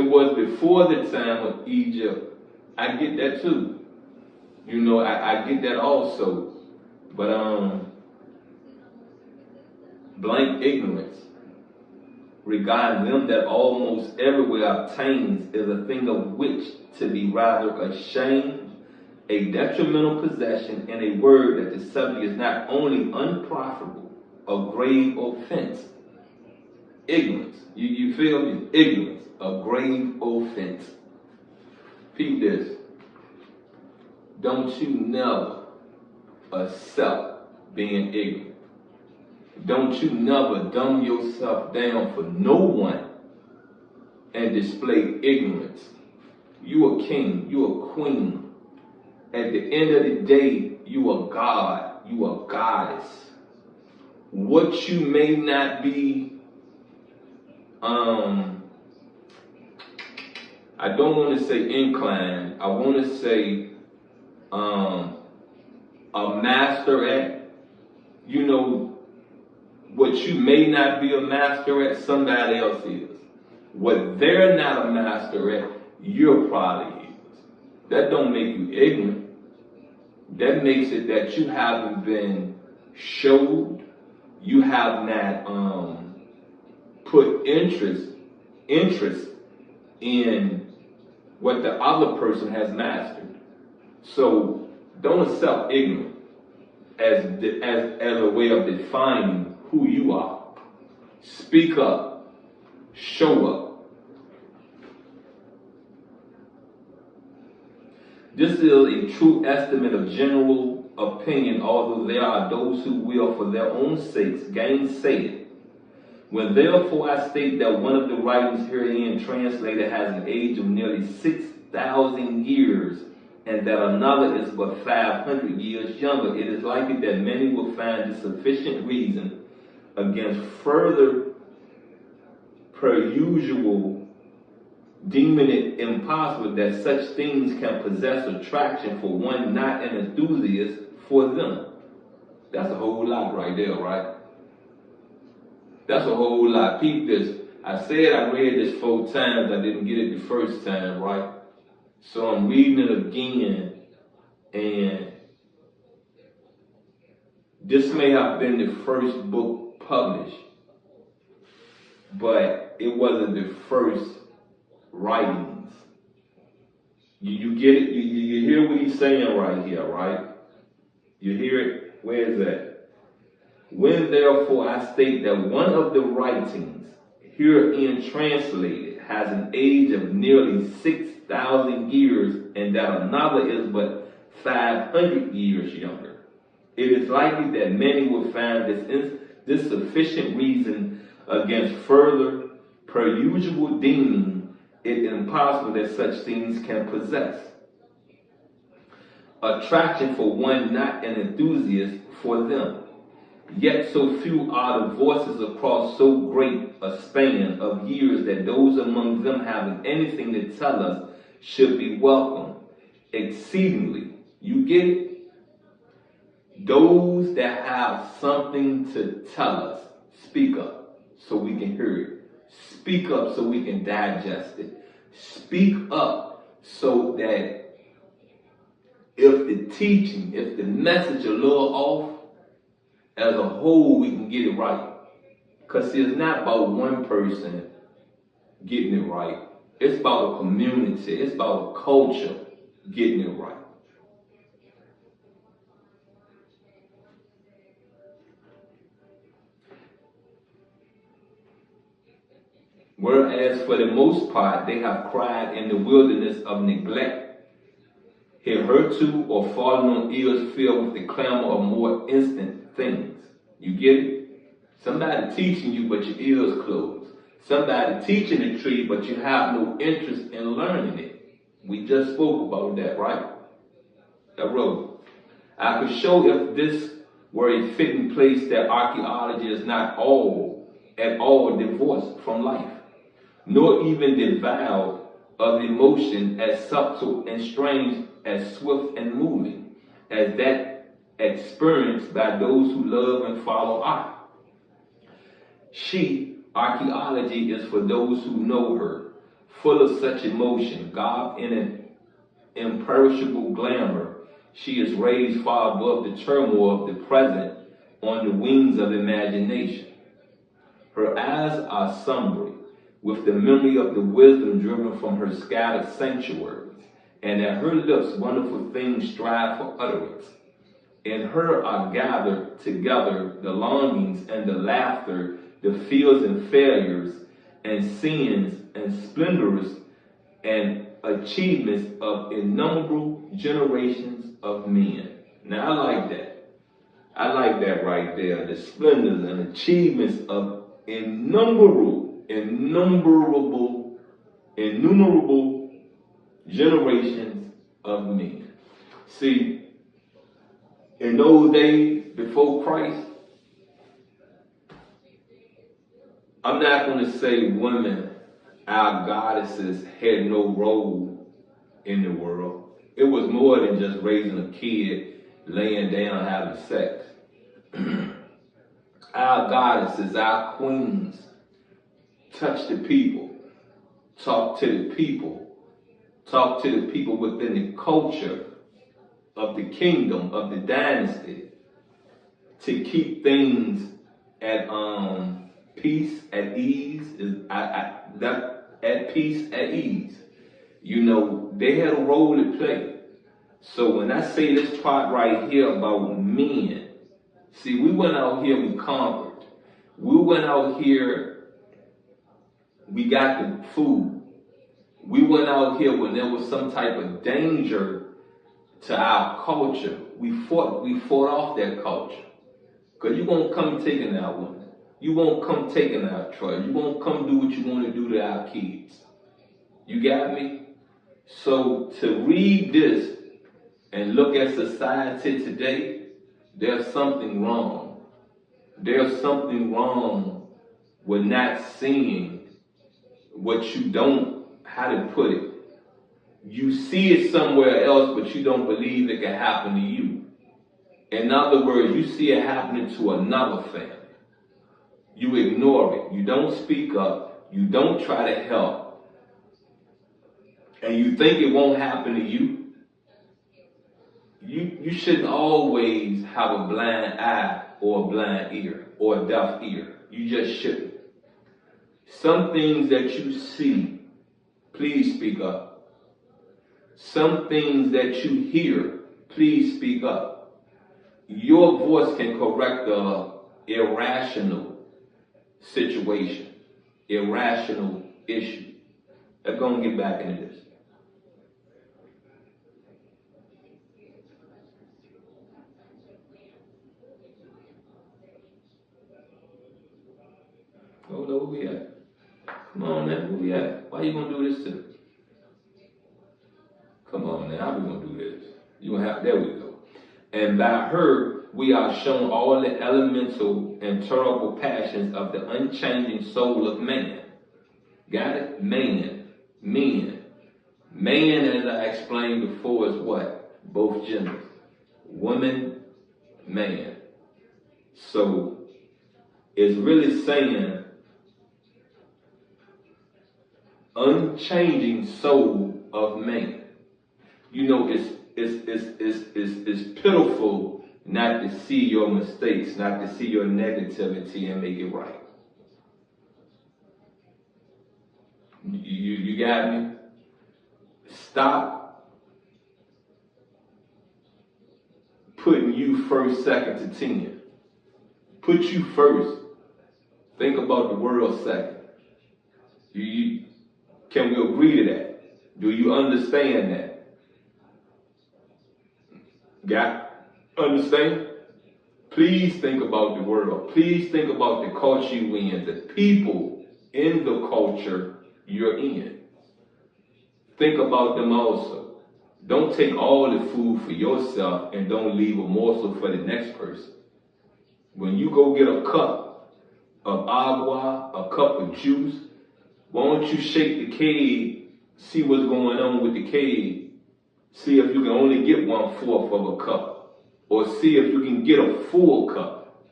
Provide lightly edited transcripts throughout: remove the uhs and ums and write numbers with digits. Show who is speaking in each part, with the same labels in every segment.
Speaker 1: It was before the time of Egypt. I get that too. You know, I get that also. But blank ignorance regarding them that almost everywhere obtains is a thing of which to be rather ashamed, a detrimental possession, and a word that the subject is not only unprofitable, a grave offense. Ignorance. You feel me? Ignorance. A grave offense. Peep this. Don't you never accept being ignorant. Don't you never dumb yourself down for no one and display ignorance. You a king, you a queen. At the end of the day, you a god, you a goddess. What you may not be, I don't want to say inclined, I want to say a master at, you know, what you may not be a master at, somebody else is. What they're not a master at, you're probably is. That don't make you ignorant. That makes it that you haven't been showed, you have not put interest in what the other person has mastered. So don't accept ignorance as a way of defining who you are. Speak up. Show up. This is a true estimate of general opinion, although there are those who will, for their own sakes, gainsay it. When therefore I state that one of the writings herein translated has an age of nearly 6,000 years, and that another is but 500 years younger, it is likely that many will find a sufficient reason against further per usual deeming it impossible that such things can possess attraction for one not an enthusiast for them. That's a whole lot right there, right? That's a whole lot. Peep this. I said I read this 4 times. I didn't get it the first time, right? So I'm reading it again, and this may have been the first book published, but it wasn't the first writings. You get it? You hear what he's saying right here, right? You hear it? Where is that? When therefore I state that one of the writings herein translated has an age of nearly 6,000 years, and that another is but 500 years younger, it is likely that many will find this sufficient reason against further per usual deeming it impossible that such things can possess attraction for one not an enthusiast for them. Yet so few are the voices across so great a span of years that those among them having anything to tell us should be welcome exceedingly. You get it? Those that have something to tell us, speak up so we can hear it. Speak up so we can digest it. Speak up so that if the teaching, if the message a little off, as a whole, we can get it right. Because it's not about one person getting it right. It's about a community. It's about a culture getting it right. Whereas for the most part, they have cried in the wilderness of neglect, hitherto, or fallen on ears filled with the clamor of more instant things. You get it? Somebody teaching you, but your ears closed. Somebody teaching the tree, but you have no interest in learning it. We just spoke about that, right? I wrote, I could show if this were a fitting place that archaeology is not at all divorced from life, nor even devoid of emotion as subtle and strange, as swift and moving as that experienced by those who love and follow art. Archaeology is for those who know her, full of such emotion, garbed in an imperishable glamour. She is raised far above the turmoil of the present on the wings of imagination. Her eyes are sombre, with the memory of the wisdom driven from her scattered sanctuaries, and at her lips wonderful things strive for utterance. In her are gathered together the longings and the laughter, the fears and failures, and sins and splendors and achievements of innumerable generations of men. Now I like that. I like that right there. The splendors and achievements of innumerable generations of men. See, in those days before Christ, I'm not going to say women, our goddesses, had no role in the world. It was more than just raising a kid, laying down, having sex. Our goddesses, our queens, touch the people, talk to the people within the culture of the kingdom, of the dynasty, to keep things at peace, at ease, at peace, at ease. You know, they had a role to play. So when I say this part right here about men, see, we went out here, we conquered. We went out here, we got the food. We went out here when there was some type of danger to our culture. We fought off that culture. Because you won't come taking our women. You won't come taking our trust. You won't come do what you want to do to our kids. You got me? So to read this and look at society today, there's something wrong. There's something wrong with not seeing what you don't, how to put it. You see it somewhere else, but you don't believe it can happen to you. In other words, you see it happening to another family. You ignore it. You don't speak up. You don't try to help. And you think it won't happen to you. You shouldn't always have a blind eye or a blind ear or a deaf ear. You just shouldn't. Some things that you see, please speak up. Some things that you hear, please speak up. Your voice can correct the irrational situation, irrational issue. Let's go and get back into this. Oh, no, where we at? Come on, man, where we at? Why you gonna do this to me? Come on, man, how we gonna do this? You gonna have, there we go. And by her, we are shown all the elemental and terrible passions of the unchanging soul of man. Got it? Man. Men. Man, as I explained before, is what? Both genders. Woman, man. So, it's really saying unchanging soul of man. You know, it's pitiful not to see your mistakes, not to see your negativity and make it right. You got me? Stop putting you first, second to 10. Put you first. Think about the world second. Can we agree to that? Do you understand that? Understand? Please think about the world. Please think about the culture you're in, the people in the culture you're in. Think about them also. Don't take all the food for yourself and don't leave a morsel for the next person. When you go get a cup of agua, a cup of juice, why don't you shake the keg, see what's going on with the keg, see if you can only get 1/4 of a cup, or see if you can get a full cup.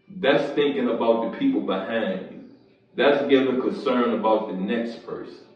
Speaker 1: That's thinking about the people behind you. That's giving concern about the next person.